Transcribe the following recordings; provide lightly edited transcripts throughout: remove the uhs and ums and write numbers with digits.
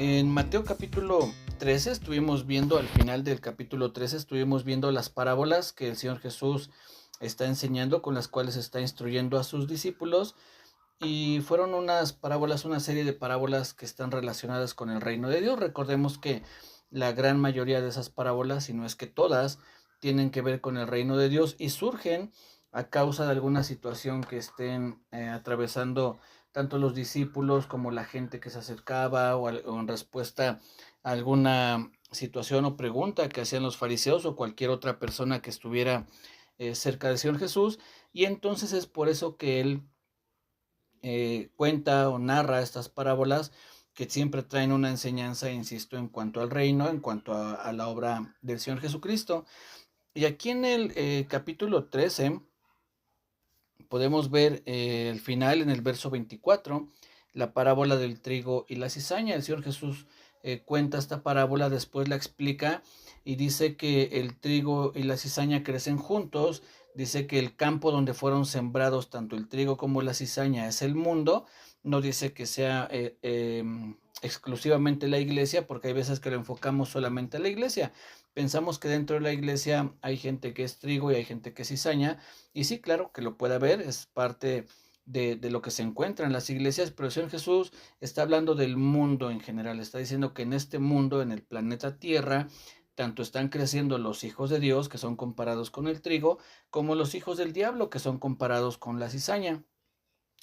En Mateo capítulo 13 estuvimos viendo, al final del capítulo 13 estuvimos viendo las parábolas que el Señor Jesús está enseñando, con las cuales está instruyendo a sus discípulos, y fueron unas parábolas, una serie de parábolas que están relacionadas con el reino de Dios. Recordemos que la gran mayoría de esas parábolas, si no es que todas, tienen que ver con el reino de Dios y surgen a causa de alguna situación que estén atravesando tanto los discípulos como la gente que se acercaba, o en respuesta a alguna situación o pregunta que hacían los fariseos o cualquier otra persona que estuviera cerca del Señor Jesús. Y entonces es por eso que él cuenta o narra estas parábolas que siempre traen una enseñanza, insisto, en cuanto al reino, en cuanto a la obra del Señor Jesucristo. Y aquí en el capítulo 13 podemos ver el final, en el verso 24, la parábola del trigo y la cizaña. El Señor Jesús cuenta esta parábola, después la explica y dice que el trigo y la cizaña crecen juntos. Dice que el campo donde fueron sembrados tanto el trigo como la cizaña es el mundo. No dice que sea exclusivamente la iglesia, porque hay veces que lo enfocamos solamente a la iglesia. Pensamos que dentro de la iglesia hay gente que es trigo y hay gente que es cizaña, y sí, claro que lo puede haber, es parte de lo que se encuentra en las iglesias, pero el Señor Jesús está hablando del mundo en general, está diciendo que en este mundo, en el planeta Tierra, tanto están creciendo los hijos de Dios, que son comparados con el trigo, como los hijos del diablo, que son comparados con la cizaña.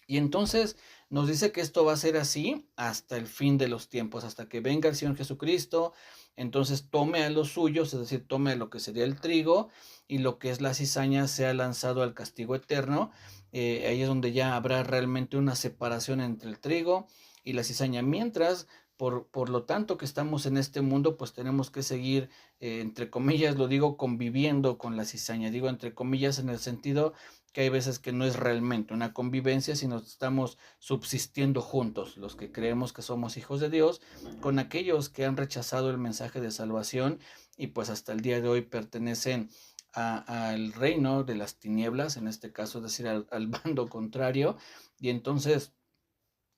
Y entonces nos dice que esto va a ser así hasta el fin de los tiempos, hasta que venga el Señor Jesucristo. Entonces tome a los suyos, es decir, tome a lo que sería el trigo, y lo que es la cizaña sea lanzado al castigo eterno. Ahí es donde ya habrá realmente una separación entre el trigo y la cizaña. Mientras, por lo tanto que estamos en este mundo, pues tenemos que seguir, entre comillas, lo digo, conviviendo con la cizaña. Digo entre comillas en el sentido que hay veces que no es realmente una convivencia, sino estamos subsistiendo juntos, los que creemos que somos hijos de Dios, con aquellos que han rechazado el mensaje de salvación y pues hasta el día de hoy pertenecen al reino de las tinieblas, en este caso, es decir, al bando contrario. Y entonces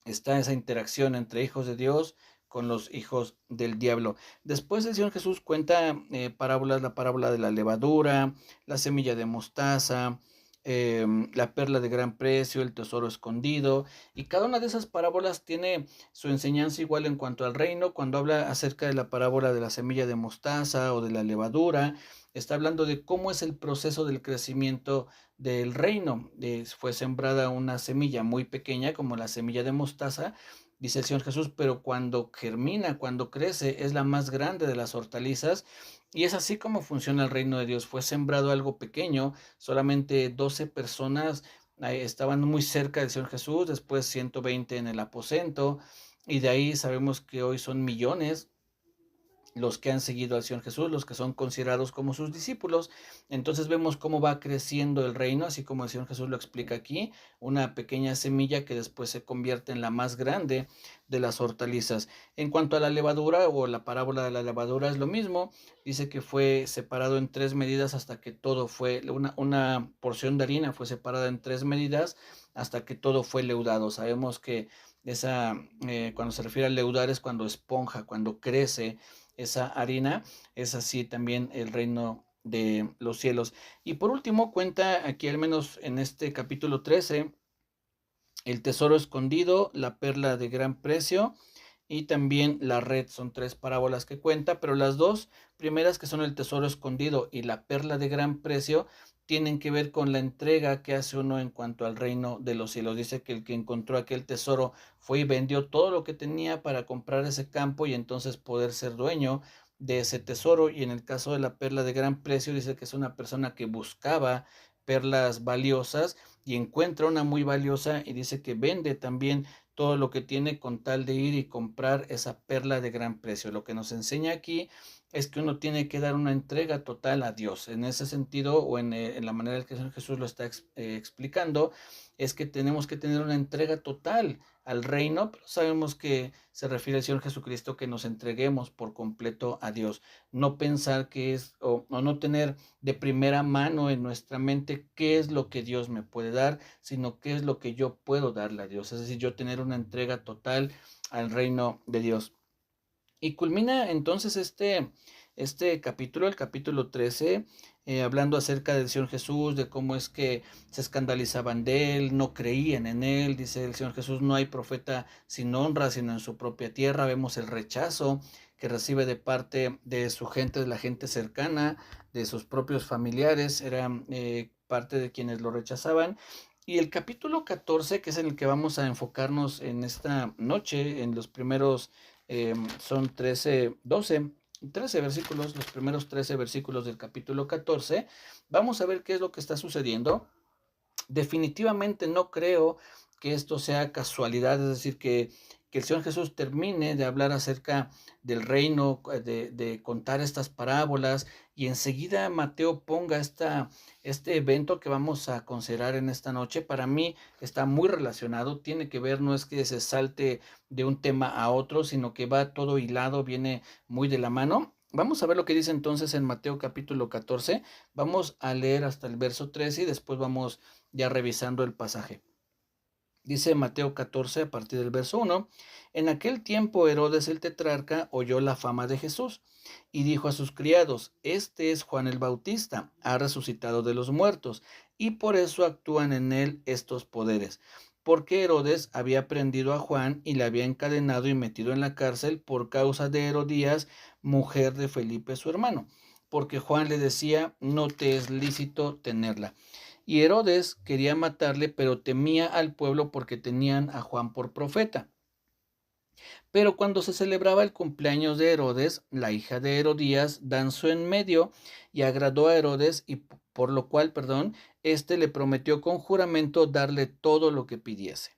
está esa interacción entre hijos de Dios con los hijos del diablo. Después el Señor Jesús cuenta parábolas, la parábola de la levadura, la semilla de mostaza, la perla de gran precio, el tesoro escondido, y cada una de esas parábolas tiene su enseñanza igual en cuanto al reino. Cuando habla acerca de la parábola de la semilla de mostaza o de la levadura, está hablando de cómo es el proceso del crecimiento del reino. Fue sembrada una semilla muy pequeña, como la semilla de mostaza, dice el Señor Jesús, pero cuando germina, cuando crece, es la más grande de las hortalizas. Y es así como funciona el reino de Dios. Fue sembrado algo pequeño, solamente 12 personas estaban muy cerca del Señor Jesús, después 120 en el aposento, y de ahí sabemos que hoy son millones los que han seguido al Señor Jesús, los que son considerados como sus discípulos. Entonces vemos cómo va creciendo el reino, así como el Señor Jesús lo explica aquí, una pequeña semilla que después se convierte en la más grande de las hortalizas. En cuanto a la levadura, o la parábola de la levadura, es lo mismo. Dice que fue separado en 3 medidas hasta que todo fue, una porción de harina fue separada en 3 medidas hasta que todo fue leudado. Sabemos que cuando se refiere a leudar, es cuando esponja, cuando crece esa harina. Es así también el reino de los cielos. Y por último cuenta aquí, al menos en este capítulo 13, el tesoro escondido, la perla de gran precio y también la red. Son 3 parábolas que cuenta, pero las 2 primeras, que son el tesoro escondido y la perla de gran precio, tienen que ver con la entrega que hace uno en cuanto al reino de los cielos. Dice que el que encontró aquel tesoro fue y vendió todo lo que tenía para comprar ese campo y entonces poder ser dueño de ese tesoro. Y en el caso de la perla de gran precio, dice que es una persona que buscaba perlas valiosas y encuentra una muy valiosa, y dice que vende también todo lo que tiene con tal de ir y comprar esa perla de gran precio. Lo que nos enseña aquí es que uno tiene que dar una entrega total a Dios. En ese sentido, o en la manera en que Jesús lo está explicando, es que tenemos que tener una entrega total al reino, pero sabemos que se refiere al Señor Jesucristo, que nos entreguemos por completo a Dios. No pensar que es, o no tener de primera mano en nuestra mente qué es lo que Dios me puede dar, sino qué es lo que yo puedo darle a Dios. Es decir, yo tener una entrega total al reino de Dios. Y culmina entonces este capítulo, el capítulo 13, hablando acerca del Señor Jesús, de cómo es que se escandalizaban de él, no creían en él. Dice el Señor Jesús: no hay profeta sin honra, sino en su propia tierra. Vemos el rechazo que recibe de parte de su gente, de la gente cercana, de sus propios familiares, eran parte de quienes lo rechazaban. Y el capítulo 14, que es en el que vamos a enfocarnos en esta noche, en los primeros, son 13 versículos, los primeros 13 versículos del capítulo 14, vamos a ver qué es lo que está sucediendo. Definitivamente no creo que esto sea casualidad, es decir, que el Señor Jesús termine de hablar acerca del reino, de contar estas parábolas, y enseguida Mateo ponga este evento que vamos a considerar en esta noche. Para mí está muy relacionado, tiene que ver, no es que se salte de un tema a otro, sino que va todo hilado, viene muy de la mano. Vamos a ver lo que dice entonces en Mateo capítulo 14. Vamos a leer hasta el verso 13 y después vamos ya revisando el pasaje. Dice Mateo 14 a partir del verso 1: en aquel tiempo Herodes el tetrarca oyó la fama de Jesús y dijo a sus criados: este es Juan el Bautista, ha resucitado de los muertos, y por eso actúan en él estos poderes. Porque Herodes había prendido a Juan y le había encadenado y metido en la cárcel por causa de Herodías, mujer de Felipe su hermano, porque Juan le decía: no te es lícito tenerla. Y Herodes quería matarle, pero temía al pueblo porque tenían a Juan por profeta. Pero cuando se celebraba el cumpleaños de Herodes, la hija de Herodías danzó en medio y agradó a Herodes, y por lo cual, éste le prometió con juramento darle todo lo que pidiese.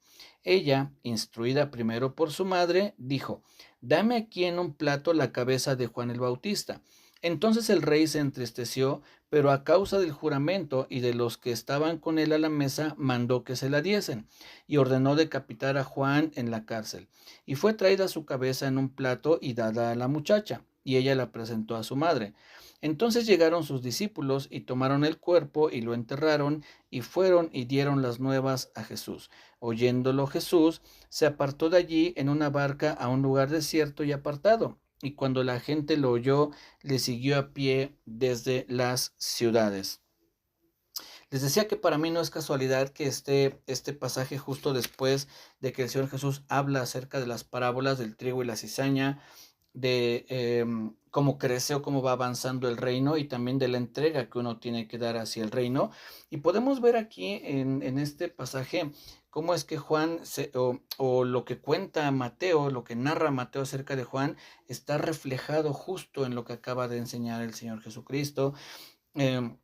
Ella, instruida primero por su madre, dijo: dame aquí en un plato la cabeza de Juan el Bautista. Entonces el rey se entristeció, pero a causa del juramento y de los que estaban con él a la mesa, mandó que se la diesen, y ordenó decapitar a Juan en la cárcel. Y fue traída su cabeza en un plato y dada a la muchacha, y ella la presentó a su madre. Entonces llegaron sus discípulos y tomaron el cuerpo y lo enterraron, y fueron y dieron las nuevas a Jesús. Oyéndolo Jesús, se apartó de allí en una barca a un lugar desierto y apartado. Y cuando la gente lo oyó, le siguió a pie desde las ciudades. Les decía que para mí no es casualidad que esté este pasaje justo después de que el Señor Jesús habla acerca de las parábolas del trigo y la cizaña, de cómo crece o cómo va avanzando el reino, y también de la entrega que uno tiene que dar hacia el reino. Y podemos ver aquí en este pasaje cómo es que Juan, o lo que cuenta Mateo, lo que narra Mateo acerca de Juan, está reflejado justo en lo que acaba de enseñar el Señor Jesucristo. Eh,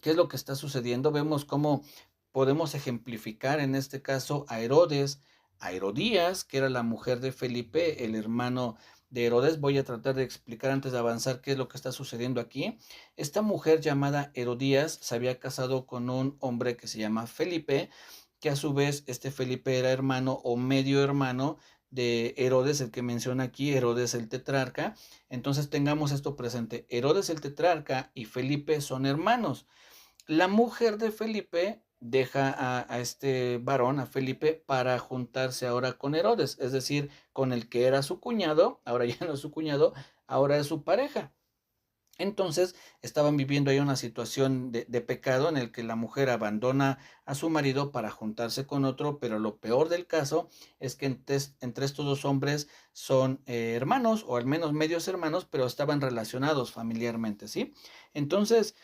¿Qué es lo que está sucediendo? Vemos cómo podemos ejemplificar en este caso a Herodes, a Herodías, que era la mujer de Felipe, el hermano de Herodes. Voy a tratar de explicar antes de avanzar qué es lo que está sucediendo aquí. Esta mujer llamada Herodías se había casado con un hombre que se llama Felipe, que a su vez este Felipe era hermano o medio hermano de Herodes, el que menciona aquí, Herodes el tetrarca. Entonces tengamos esto presente: Herodes el tetrarca y Felipe son hermanos. La mujer de Felipe deja a este varón, a Felipe, para juntarse ahora con Herodes, es decir, con el que era su cuñado. Ahora ya no es su cuñado, ahora es su pareja. Entonces estaban viviendo ahí una situación de pecado, en el que la mujer abandona a su marido para juntarse con otro, pero lo peor del caso es que entre estos dos hombres son hermanos, o al menos medios hermanos, pero estaban relacionados familiarmente, ¿sí? Entonces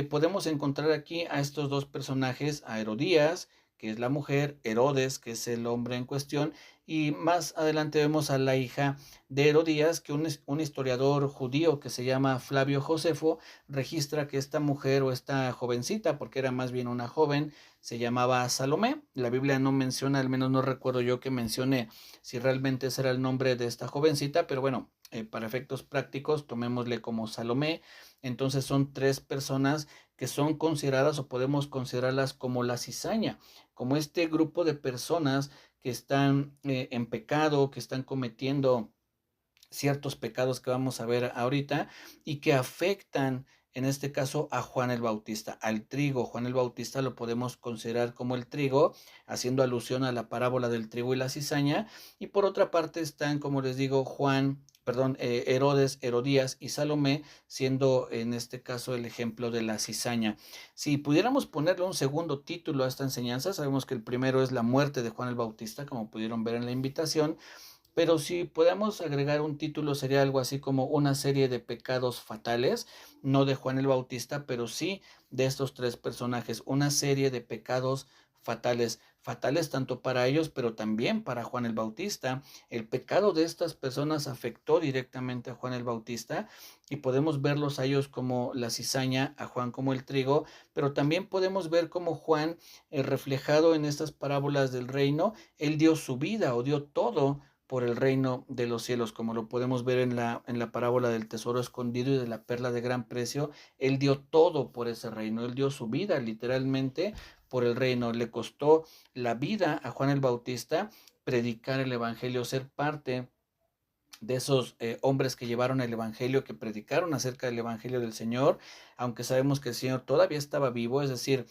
podemos encontrar aquí a estos dos personajes: a Herodías, que es la mujer; Herodes, que es el hombre en cuestión, y más adelante vemos a la hija de Herodías, que un historiador judío que se llama Flavio Josefo registra que esta mujer, o esta jovencita, porque era más bien una joven, se llamaba Salomé. La Biblia no menciona, al menos no recuerdo yo que mencione si realmente ese era el nombre de esta jovencita, pero bueno, para efectos prácticos tomémosle como Salomé. Entonces son tres personas que son consideradas, o podemos considerarlas como la cizaña, como este grupo de personas que están en pecado, que están cometiendo ciertos pecados que vamos a ver ahorita, y que afectan en este caso a Juan el Bautista, al trigo. Juan el Bautista lo podemos considerar como el trigo, haciendo alusión a la parábola del trigo y la cizaña. Y por otra parte están, como les digo, Juan Herodes, Herodías y Salomé, siendo en este caso el ejemplo de la cizaña. Si pudiéramos ponerle un segundo título a esta enseñanza, sabemos que el primero es la muerte de Juan el Bautista, como pudieron ver en la invitación, pero si podemos agregar un título sería algo así como una serie de pecados fatales, no de Juan el Bautista, pero sí de estos tres personajes, una serie de pecados fatales, fatales tanto para ellos, pero también para Juan el Bautista. El pecado de estas personas afectó directamente a Juan el Bautista y podemos verlos a ellos como la cizaña, a Juan como el trigo, pero también podemos ver como Juan, reflejado en estas parábolas del reino, él dio su vida o dio todo por el reino de los cielos, como lo podemos ver en la parábola del tesoro escondido y de la perla de gran precio. Él dio todo por ese reino, él dio su vida literalmente por el reino. Le costó la vida a Juan el Bautista predicar el evangelio, ser parte de esos hombres que llevaron el evangelio, que predicaron acerca del evangelio del Señor, aunque sabemos que el Señor todavía estaba vivo. Es decir,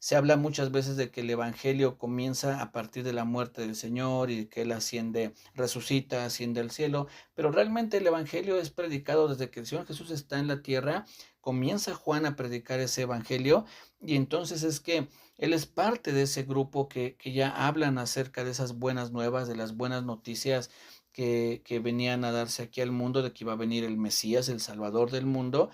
se habla muchas veces de que el evangelio comienza a partir de la muerte del Señor y que Él asciende, resucita, asciende al cielo, pero realmente el evangelio es predicado desde que el Señor Jesús está en la tierra. Comienza Juan a predicar ese evangelio y entonces es que él es parte de ese grupo que ya hablan acerca de esas buenas nuevas, de las buenas noticias que venían a darse aquí al mundo, de que iba a venir el Mesías, el Salvador del mundo.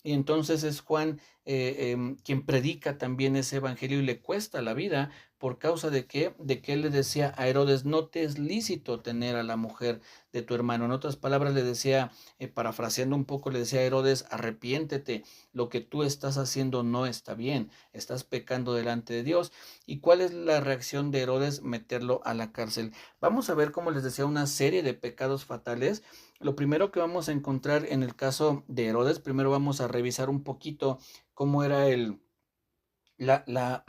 Y entonces es Juan quien predica también ese evangelio y le cuesta la vida por causa de que él le decía a Herodes, no te es lícito tener a la mujer de tu hermano. En otras palabras le decía, parafraseando un poco, le decía a Herodes, arrepiéntete, lo que tú estás haciendo no está bien, estás pecando delante de Dios. ¿Y cuál es la reacción de Herodes? Meterlo a la cárcel. Vamos a ver, como les decía, una serie de pecados fatales. Lo primero que vamos a encontrar en el caso de Herodes, primero vamos a revisar un poquito cómo era la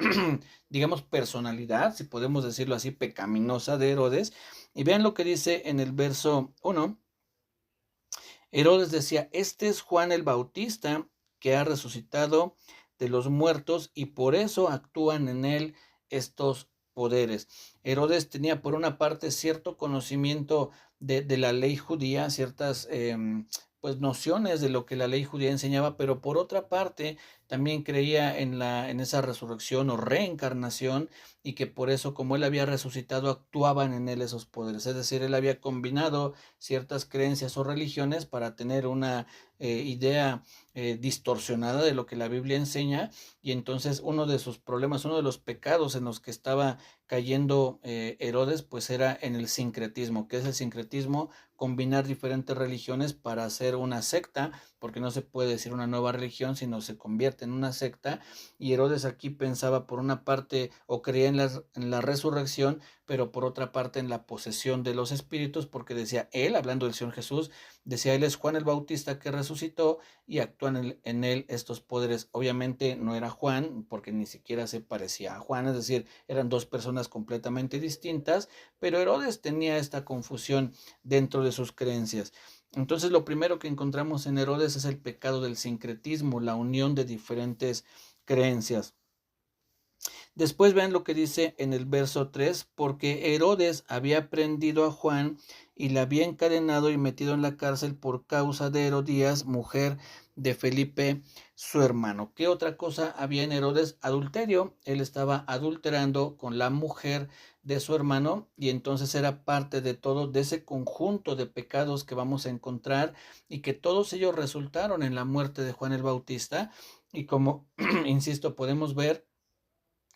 digamos, personalidad, si podemos decirlo así, pecaminosa de Herodes. Y vean lo que dice en el verso 1. Herodes decía, este es Juan el Bautista que ha resucitado de los muertos y por eso actúan en él estos poderes. Herodes tenía por una parte cierto conocimiento de la ley judía, ciertas pues nociones de lo que la ley judía enseñaba, pero por otra parte también creía en esa resurrección o reencarnación y que por eso, como él había resucitado, actuaban en él esos poderes. Es decir, él había combinado ciertas creencias o religiones para tener una idea distorsionada de lo que la Biblia enseña, y entonces uno de sus problemas, uno de los pecados en los que estaba cayendo Herodes, pues era en el sincretismo. ¿Qué es el sincretismo? Combinar diferentes religiones para hacer una secta, porque no se puede decir una nueva religión, sino se convierte en una secta. Y Herodes aquí pensaba por una parte o creía en la resurrección, pero por otra parte en la posesión de los espíritus, porque decía él, hablando del Señor Jesús, decía él es Juan el Bautista que resucitó y actúan en él estos poderes. Obviamente no era Juan, porque ni siquiera se parecía a Juan, es decir, eran dos personas completamente distintas, pero Herodes tenía esta confusión dentro de sus creencias. Entonces lo primero que encontramos en Herodes es el pecado del sincretismo, la unión de diferentes creencias. Después vean lo que dice en el verso 3, porque Herodes había prendido a Juan y la había encadenado y metido en la cárcel por causa de Herodías, mujer de Felipe, su hermano. ¿Qué otra cosa había en Herodes? Adulterio. Él estaba adulterando con la mujer de su hermano y entonces era parte de todo, de ese conjunto de pecados que vamos a encontrar y que todos ellos resultaron en la muerte de Juan el Bautista. Y como, insisto, podemos ver,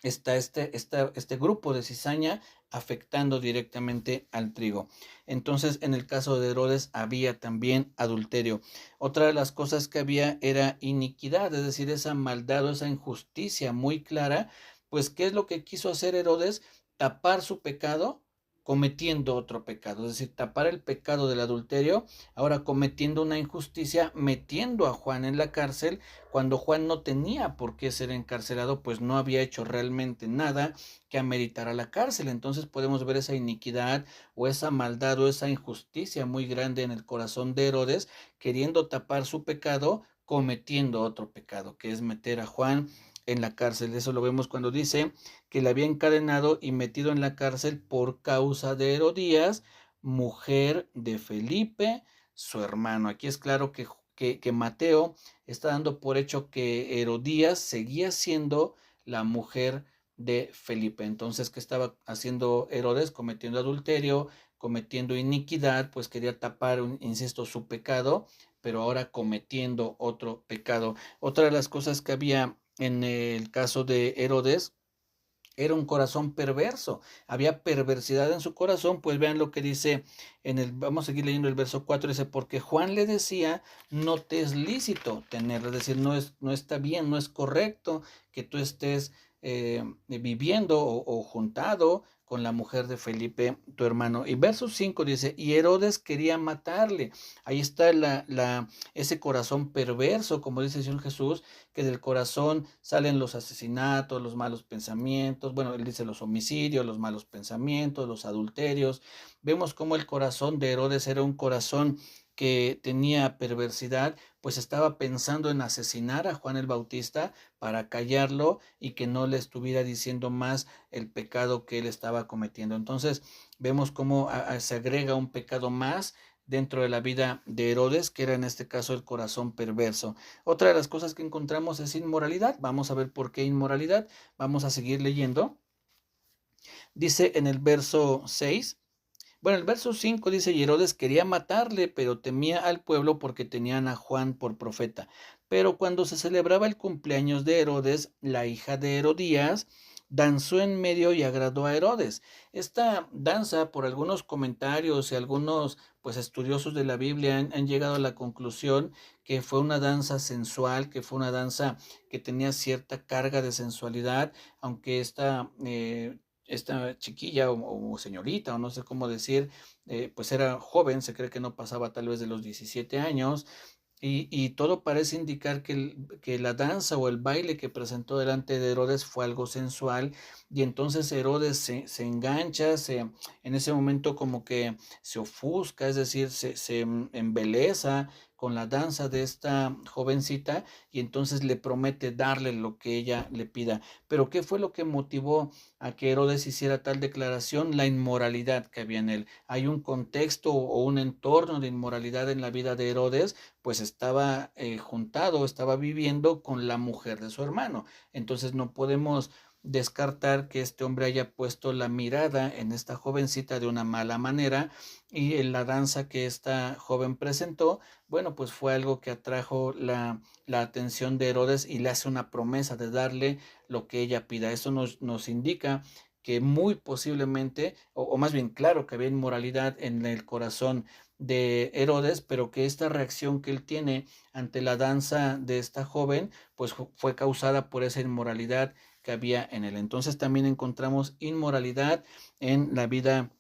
está este grupo de cizaña afectando directamente al trigo. Entonces, en el caso de Herodes había también adulterio. Otra de las cosas que había era iniquidad, es decir, esa maldad o esa injusticia muy clara. Pues, ¿qué es lo que quiso hacer Herodes? Tapar su pecado cometiendo otro pecado, es decir, tapar el pecado del adulterio, ahora cometiendo una injusticia, metiendo a Juan en la cárcel, cuando Juan no tenía por qué ser encarcelado, pues no había hecho realmente nada que ameritara la cárcel. Entonces podemos ver esa iniquidad o esa maldad o esa injusticia muy grande en el corazón de Herodes, queriendo tapar su pecado, cometiendo otro pecado, que es meter a Juan en la cárcel. Eso lo vemos cuando dice que le había encadenado y metido en la cárcel por causa de Herodías, mujer de Felipe, su hermano. Aquí es claro que Mateo está dando por hecho que Herodías seguía siendo la mujer de Felipe. Entonces, ¿qué estaba haciendo Herodes? Cometiendo adulterio, cometiendo iniquidad, pues quería tapar, insisto, su pecado, pero ahora cometiendo otro pecado. Otra de las cosas que había en el caso de Herodes era un corazón perverso, había perversidad en su corazón. Pues vean lo que dice vamos a seguir leyendo el verso 4, dice, porque Juan le decía, no te es lícito tenerlo, es decir, no está bien, no es correcto que tú estés viviendo o juntado con la mujer de Felipe, tu hermano. Y verso 5 dice, y Herodes quería matarle. Ahí está ese corazón perverso, como dice el Señor Jesús, que del corazón salen los asesinatos, los malos pensamientos, bueno, él dice los homicidios, los malos pensamientos, los adulterios. Vemos cómo el corazón de Herodes era un corazón que tenía perversidad, pues estaba pensando en asesinar a Juan el Bautista para callarlo y que no le estuviera diciendo más el pecado que él estaba cometiendo. Entonces vemos cómo se agrega un pecado más dentro de la vida de Herodes, que era en este caso el corazón perverso. Otra de las cosas que encontramos es inmoralidad. Vamos a ver por qué inmoralidad. Vamos a seguir leyendo. Dice en el verso 6, bueno, el verso 5 dice, y Herodes quería matarle, pero temía al pueblo porque tenían a Juan por profeta. Pero cuando se celebraba el cumpleaños de Herodes, la hija de Herodías danzó en medio y agradó a Herodes. Esta danza, por algunos comentarios y algunos pues estudiosos de la Biblia han llegado a la conclusión que fue una danza sensual, que fue una danza que tenía cierta carga de sensualidad, aunque esta chiquilla o señorita, o no sé cómo decir, pues era joven, se cree que no pasaba tal vez de los 17 años, y todo parece indicar que la danza o el baile que presentó delante de Herodes fue algo sensual, y entonces Herodes se engancha, en ese momento como que se ofusca, es decir, se embeleza con la danza de esta jovencita, y entonces le promete darle lo que ella le pida. Pero ¿qué fue lo que motivó a que Herodes hiciera tal declaración? La inmoralidad que había en él. Hay un contexto o un entorno de inmoralidad en la vida de Herodes, pues estaba juntado, estaba viviendo con la mujer de su hermano. Entonces no podemos descartar que este hombre haya puesto la mirada en esta jovencita de una mala manera, y en la danza que esta joven presentó, bueno, pues fue algo que atrajo la atención de Herodes y le hace una promesa de darle lo que ella pida. Eso nos indica que muy posiblemente, o más bien claro, que había inmoralidad en el corazón de Herodes, pero que esta reacción que él tiene ante la danza de esta joven, pues fue causada por esa inmoralidad que había en él. Entonces también encontramos inmoralidad en la vida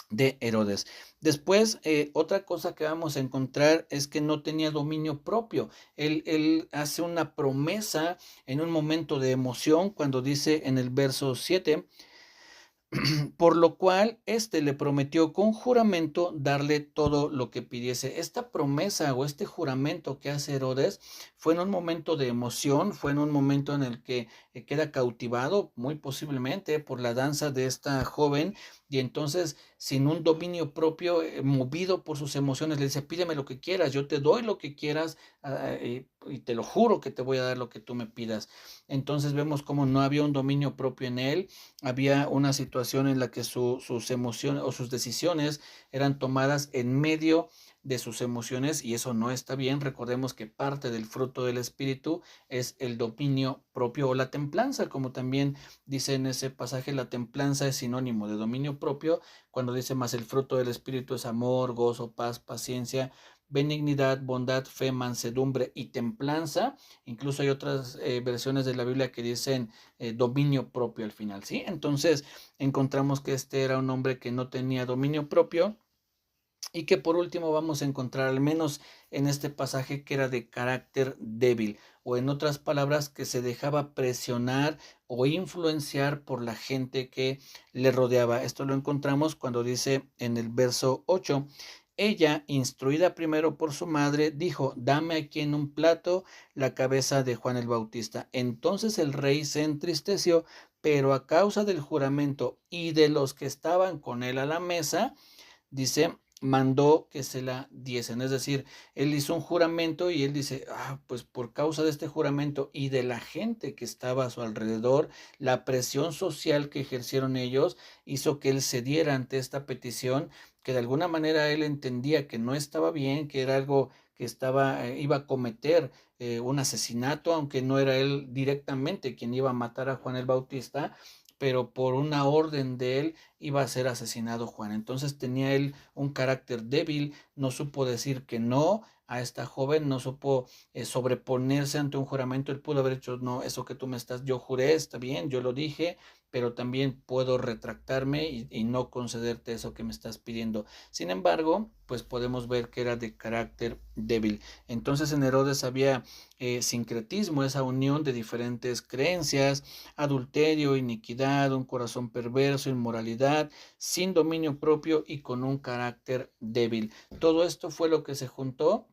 de Herodes. Después, otra cosa que vamos a encontrar es que no tenía dominio propio. Él hace una promesa en un momento de emoción cuando dice en el verso 7, por lo cual éste le prometió con juramento darle todo lo que pidiese. Esta promesa o este juramento que hace Herodes fue en un momento de emoción, fue en un momento en el que queda cautivado, muy posiblemente, por la danza de esta joven, y entonces, sin un dominio propio, movido por sus emociones, le dice, pídeme lo que quieras, yo te doy lo que quieras, y te lo juro que te voy a dar lo que tú me pidas. Entonces vemos como no había un dominio propio en él, había una situación en la que sus emociones o sus decisiones eran tomadas en medio de sus emociones, y eso no está bien. Recordemos que parte del fruto del espíritu es el dominio propio o la templanza, como también dice en ese pasaje, la templanza es sinónimo de dominio propio, cuando dice más el fruto del espíritu es amor, gozo, paz, paciencia, benignidad, bondad, fe, mansedumbre y templanza. Incluso hay otras versiones de la Biblia que dicen dominio propio al final, ¿sí? Entonces encontramos que este era un hombre que no tenía dominio propio, y que por último vamos a encontrar al menos en este pasaje que era de carácter débil, o en otras palabras, que se dejaba presionar o influenciar por la gente que le rodeaba. Esto lo encontramos cuando dice en el verso 8, ella, instruida primero por su madre, dijo, dame aquí en un plato la cabeza de Juan el Bautista. Entonces el rey se entristeció, pero a causa del juramento y de los que estaban con él a la mesa, dice, mandó que se la diesen. Es decir, él hizo un juramento y él dice, pues por causa de este juramento y de la gente que estaba a su alrededor, la presión social que ejercieron ellos hizo que él cediera ante esta petición, que de alguna manera él entendía que no estaba bien, que era algo que iba a cometer un asesinato, aunque no era él directamente quien iba a matar a Juan el Bautista, pero por una orden de él iba a ser asesinado Juan. Entonces tenía él un carácter débil, no supo decir que no a esta joven, no supo sobreponerse ante un juramento. Él pudo haber hecho, no, eso que tú me estás, yo juré, está bien, yo lo dije, pero también puedo retractarme y no concederte eso que me estás pidiendo. Sin embargo, pues podemos ver que era de carácter débil. Entonces en Herodes había sincretismo, esa unión de diferentes creencias, adulterio, iniquidad, un corazón perverso, inmoralidad, sin dominio propio y con un carácter débil. Todo esto fue lo que se juntó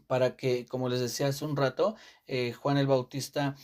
para que, como les decía hace un rato, Juan el Bautista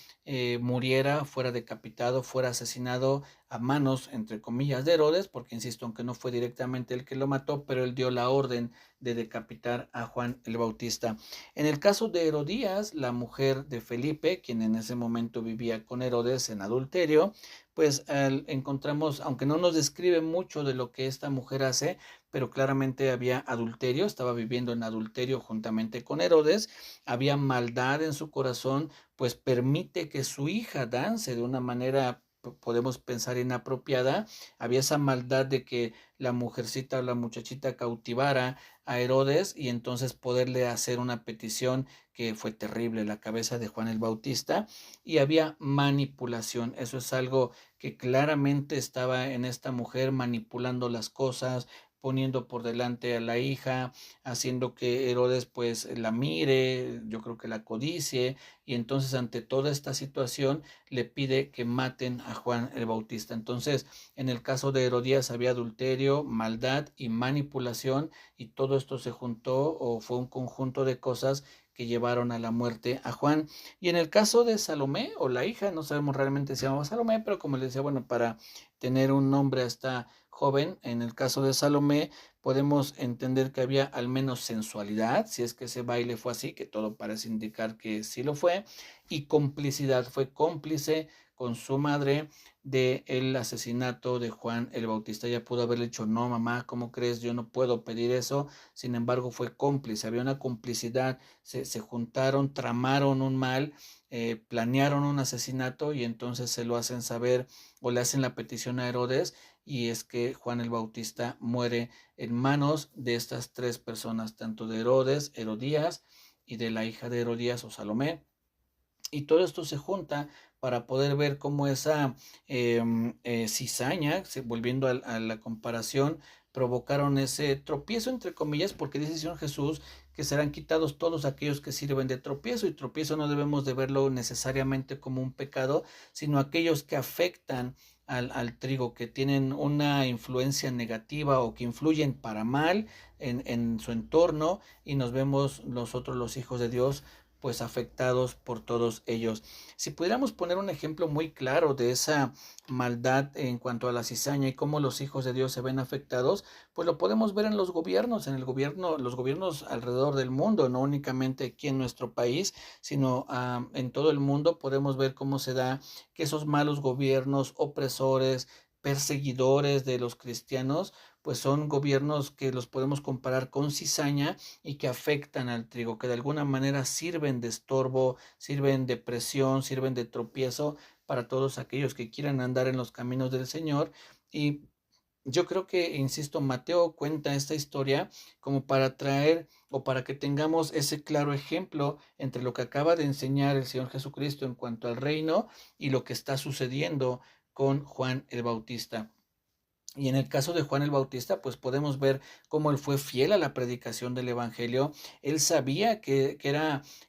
muriera, fuera decapitado, fuera asesinado a manos, entre comillas, de Herodes, porque insisto, aunque no fue directamente el que lo mató, pero él dio la orden de decapitar a Juan el Bautista. En el caso de Herodías, la mujer de Felipe, quien en ese momento vivía con Herodes en adulterio, pues encontramos, aunque no nos describe mucho de lo que esta mujer hace, pero claramente había adulterio, estaba viviendo en adulterio juntamente con Herodes, había maldad en su corazón, pues permite que su hija dance de una manera, podemos pensar, inapropiada. Había esa maldad de que la mujercita o la muchachita cautivara a Herodes y entonces poderle hacer una petición que fue terrible, la cabeza de Juan el Bautista, y había manipulación. Eso es algo que claramente estaba en esta mujer, manipulando las cosas, poniendo por delante a la hija, haciendo que Herodes pues la mire, yo creo que la codicie, y entonces ante toda esta situación le pide que maten a Juan el Bautista. Entonces, en el caso de Herodías había adulterio, maldad y manipulación, y todo esto se juntó o fue un conjunto de cosas que llevaron a la muerte a Juan. Y en el caso de Salomé, o la hija, no sabemos realmente si se llamaba Salomé, pero como les decía, bueno, para tener un nombre a esta joven, en el caso de Salomé, podemos entender que había al menos sensualidad, si es que ese baile fue así, que todo parece indicar que sí lo fue, y complicidad, fue cómplice con su madre del asesinato de Juan el Bautista. Ya pudo haberle dicho, no mamá, ¿cómo crees? Yo no puedo pedir eso. Sin embargo, fue cómplice, había una complicidad, se juntaron, tramaron un mal, planearon un asesinato y entonces se lo hacen saber o le hacen la petición a Herodes, y es que Juan el Bautista muere en manos de estas tres personas, tanto de Herodes, Herodías y de la hija de Herodías o Salomé. Y todo esto se junta para poder ver cómo esa cizaña, volviendo a la comparación, provocaron ese tropiezo, entre comillas, porque dice el Señor Jesús que serán quitados todos aquellos que sirven de tropiezo, y tropiezo no debemos de verlo necesariamente como un pecado, sino aquellos que afectan al trigo, que tienen una influencia negativa o que influyen para mal en su entorno, y nos vemos nosotros los hijos de Dios pues afectados por todos ellos. Si pudiéramos poner un ejemplo muy claro de esa maldad en cuanto a la cizaña y cómo los hijos de Dios se ven afectados, pues lo podemos ver en los gobiernos, los gobiernos alrededor del mundo, no únicamente aquí en nuestro país, sino en todo el mundo podemos ver cómo se da que esos malos gobiernos, opresores, perseguidores de los cristianos, pues son gobiernos que los podemos comparar con cizaña y que afectan al trigo, que de alguna manera sirven de estorbo, sirven de presión, sirven de tropiezo para todos aquellos que quieran andar en los caminos del Señor. Y yo creo que, insisto, Mateo cuenta esta historia como para traer o para que tengamos ese claro ejemplo entre lo que acaba de enseñar el Señor Jesucristo en cuanto al reino y lo que está sucediendo con Juan el Bautista. Y en el caso de Juan el Bautista, pues podemos ver cómo él fue fiel a la predicación del Evangelio. Él sabía que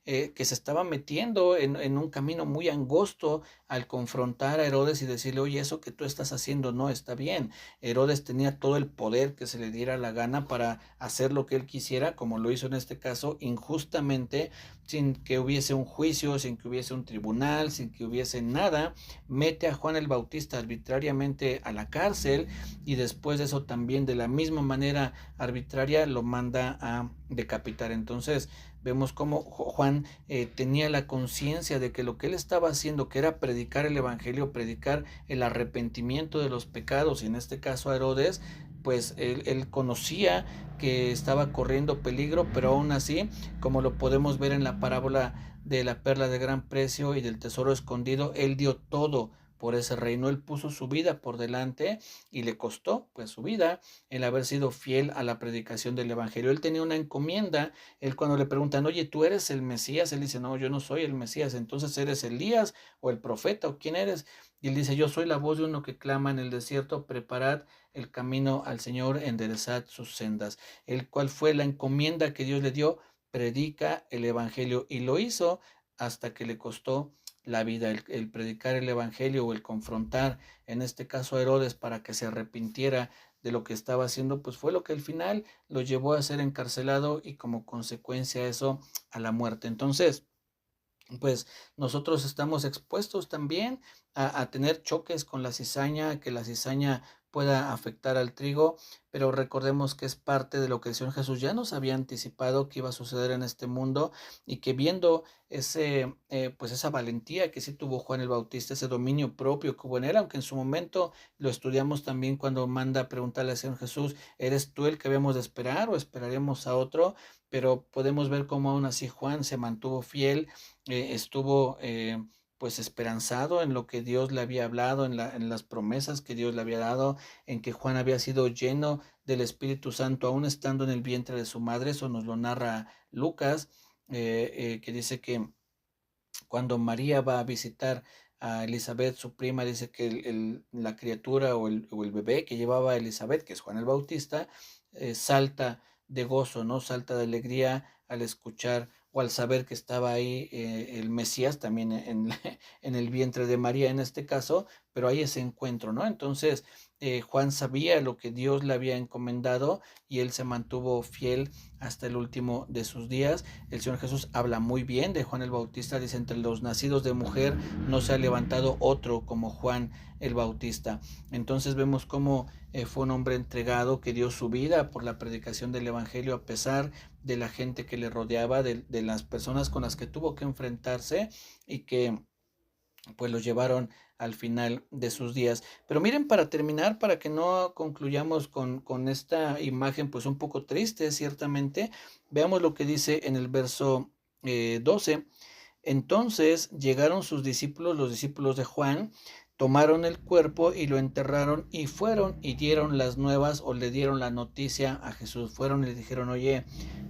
se estaba metiendo en un camino muy angosto al confrontar a Herodes y decirle, oye, eso que tú estás haciendo no está bien. Herodes tenía todo el poder que se le diera la gana para hacer lo que él quisiera, como lo hizo en este caso, injustamente, sin que hubiese un juicio, sin que hubiese un tribunal, sin que hubiese nada, mete a Juan el Bautista arbitrariamente a la cárcel y después de eso también de la misma manera arbitraria lo manda a decapitar. Entonces vemos cómo Juan tenía la conciencia de que lo que él estaba haciendo, que era predicar el evangelio, predicar el arrepentimiento de los pecados, y en este caso a Herodes, pues él conocía que estaba corriendo peligro, pero aún así, como lo podemos ver en la parábola de la perla de gran precio y del tesoro escondido, él dio todo por ese reino. Él puso su vida por delante y le costó pues su vida el haber sido fiel a la predicación del evangelio. Él tenía una encomienda. Él, cuando le preguntan, oye, ¿tú eres el Mesías? Él dice, no, yo no soy el Mesías. Entonces, ¿eres Elías o el profeta o quién eres? Y él dice, yo soy la voz de uno que clama en el desierto, preparad el camino al Señor, enderezad sus sendas. El cual fue la encomienda que Dios le dio: predica el evangelio, y lo hizo hasta que le costó la vida. El predicar el evangelio, o el confrontar en este caso a Herodes para que se arrepintiera de lo que estaba haciendo, pues fue lo que al final lo llevó a ser encarcelado y como consecuencia eso a la muerte. Entonces, pues nosotros estamos expuestos también a tener choques con la cizaña, que la cizaña pueda afectar al trigo, pero recordemos que es parte de lo que el Señor Jesús ya nos había anticipado que iba a suceder en este mundo, y que viendo pues esa valentía que sí tuvo Juan el Bautista, ese dominio propio que hubo en él, aunque en su momento lo estudiamos también cuando manda a preguntarle al Señor Jesús, ¿eres tú el que habíamos de esperar o esperaremos a otro? Pero podemos ver cómo aún así Juan se mantuvo fiel, estuvo pues esperanzado en lo que Dios le había hablado, en las promesas que Dios le había dado, en que Juan había sido lleno del Espíritu Santo aún estando en el vientre de su madre. Eso nos lo narra Lucas, que dice que cuando María va a visitar a Elizabeth, su prima, dice que la criatura o el bebé que llevaba a Elizabeth, que es Juan el Bautista, salta de gozo, ¿no? Salta de alegría al escuchar o al saber que estaba ahí el Mesías también en el vientre de María en este caso, pero hay ese encuentro, ¿no? Entonces Juan sabía lo que Dios le había encomendado y él se mantuvo fiel hasta el último de sus días. El Señor Jesús habla muy bien de Juan el Bautista, dice, entre los nacidos de mujer no se ha levantado otro como Juan el Bautista. Entonces vemos cómo fue un hombre entregado, que dio su vida por la predicación del evangelio a pesar de la gente que le rodeaba, de las personas con las que tuvo que enfrentarse, y que pues los llevaron al final de sus días. Pero miren, para terminar, para que no concluyamos con esta imagen pues un poco triste, ciertamente, veamos lo que dice en el verso 12. Entonces llegaron sus discípulos, los discípulos de Juan, tomaron el cuerpo y lo enterraron, y fueron y dieron las nuevas, o le dieron la noticia a Jesús. Fueron y le dijeron, oye,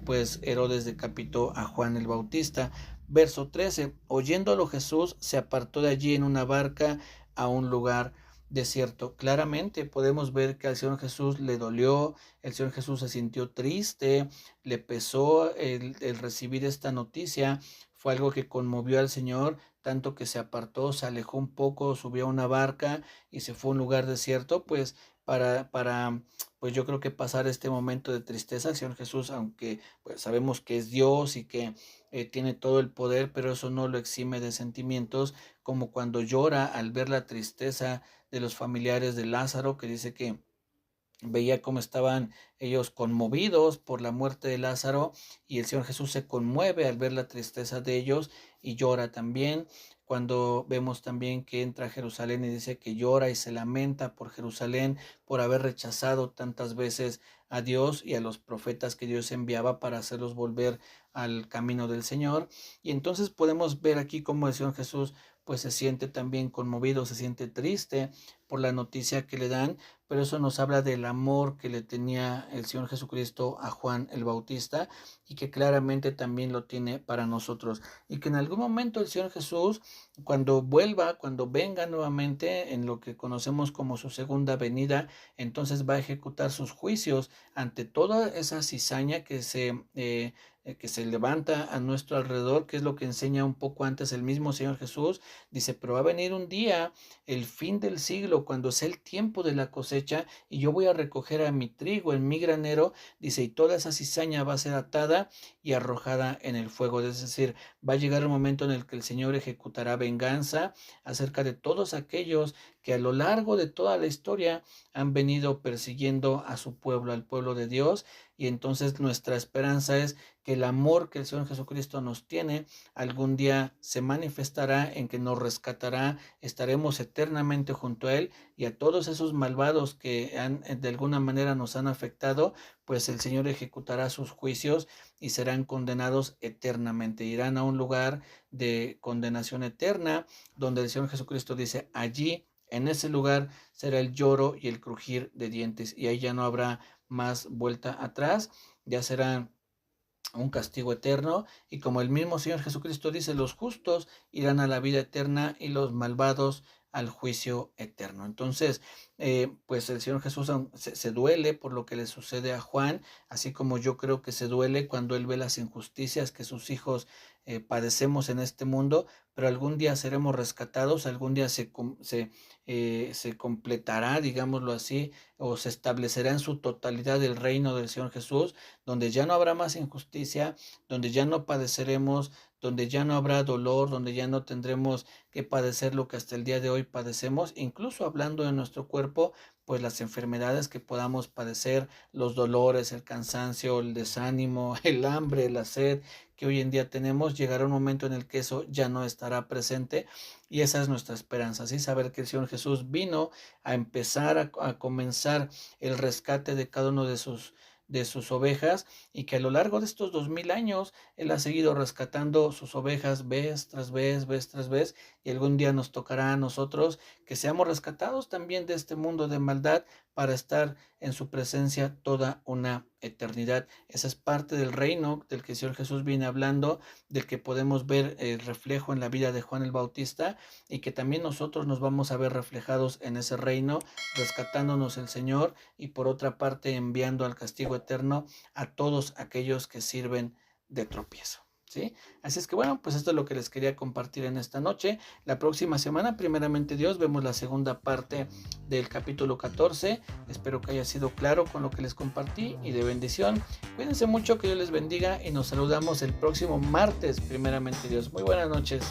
pues Herodes decapitó a Juan el Bautista. Verso 13, oyéndolo Jesús se apartó de allí en una barca a un lugar desierto. Claramente podemos ver que al Señor Jesús le dolió, el Señor Jesús se sintió triste, le pesó el recibir esta noticia. Fue algo que conmovió al Señor, tanto que se apartó, se alejó un poco, subió a una barca y se fue a un lugar desierto, pues pues yo creo que pasar este momento de tristeza. El Señor Jesús, aunque pues sabemos que es Dios y que tiene todo el poder, pero eso no lo exime de sentimientos, como cuando llora al ver la tristeza de los familiares de Lázaro, que dice que veía cómo estaban ellos conmovidos por la muerte de Lázaro, y el Señor Jesús se conmueve al ver la tristeza de ellos y llora también. Cuando vemos también que entra a Jerusalén y dice que llora y se lamenta por Jerusalén, por haber rechazado tantas veces a Dios y a los profetas que Dios enviaba para hacerlos volver al camino del Señor. Y entonces podemos ver aquí cómo el Señor Jesús pues se siente también conmovido, se siente triste por la noticia que le dan, pero eso nos habla del amor que le tenía el Señor Jesucristo a Juan el Bautista, y que claramente también lo tiene para nosotros, y que en algún momento el Señor Jesús, cuando vuelva, cuando venga nuevamente en lo que conocemos como su segunda venida, entonces va a ejecutar sus juicios ante toda esa cizaña que se que se levanta a nuestro alrededor, que es lo que enseña un poco antes el mismo Señor Jesús. Dice, pero va a venir un día, el fin del siglo, cuando sea el tiempo de la cosecha, y yo voy a recoger a mi trigo en mi granero, dice, y toda esa cizaña va a ser atada y arrojada en el fuego. Es decir, va a llegar el momento en el que el Señor ejecutará venganza acerca de todos aquellos que a lo largo de toda la historia han venido persiguiendo a su pueblo, al pueblo de Dios. Y entonces nuestra esperanza es que el amor que el Señor Jesucristo nos tiene algún día se manifestará en que nos rescatará, estaremos eternamente junto a Él, y a todos esos malvados que de alguna manera nos han afectado, pues el Señor ejecutará sus juicios y serán condenados eternamente. Irán a un lugar de condenación eterna, donde el Señor Jesucristo dice, allí en ese lugar será el lloro y el crujir de dientes, y ahí ya no habrá más vuelta atrás, ya será un castigo eterno. Y como el mismo Señor Jesucristo dice, los justos irán a la vida eterna y los malvados al juicio eterno. Entonces, pues el Señor Jesús se duele por lo que le sucede a Juan, así como yo creo que se duele cuando él ve las injusticias que sus hijos padecemos en este mundo, pero algún día seremos rescatados, algún día se completará, digámoslo así, o se establecerá en su totalidad el reino del Señor Jesús, donde ya no habrá más injusticia, donde ya no padeceremos, donde ya no habrá dolor, donde ya no tendremos que padecer lo que hasta el día de hoy padecemos, incluso hablando de nuestro cuerpo, pues las enfermedades que podamos padecer, los dolores, el cansancio, el desánimo, el hambre, la sed que hoy en día tenemos, llegará un momento en el que eso ya no estará presente, y esa es nuestra esperanza, ¿sí? Saber que el Señor Jesús vino a empezar a comenzar el rescate de cada uno de sus ovejas, y que a lo largo de estos 2000 años Él ha seguido rescatando sus ovejas vez tras vez, vez tras vez, y algún día nos tocará a nosotros que seamos rescatados también de este mundo de maldad para estar en su presencia toda una eternidad. Esa es parte del reino del que el Señor Jesús viene hablando, del que podemos ver el reflejo en la vida de Juan el Bautista, y que también nosotros nos vamos a ver reflejados en ese reino, rescatándonos el Señor, y por otra parte enviando al castigo eterno a todos aquellos que sirven de tropiezo, ¿sí? Así es que bueno, pues esto es lo que les quería compartir en esta noche. La próxima semana, primeramente Dios, vemos la segunda parte del capítulo 14. Espero que haya sido claro con lo que les compartí y de bendición. Cuídense mucho, que Dios les bendiga, y nos saludamos el próximo martes, primeramente Dios. Muy buenas noches.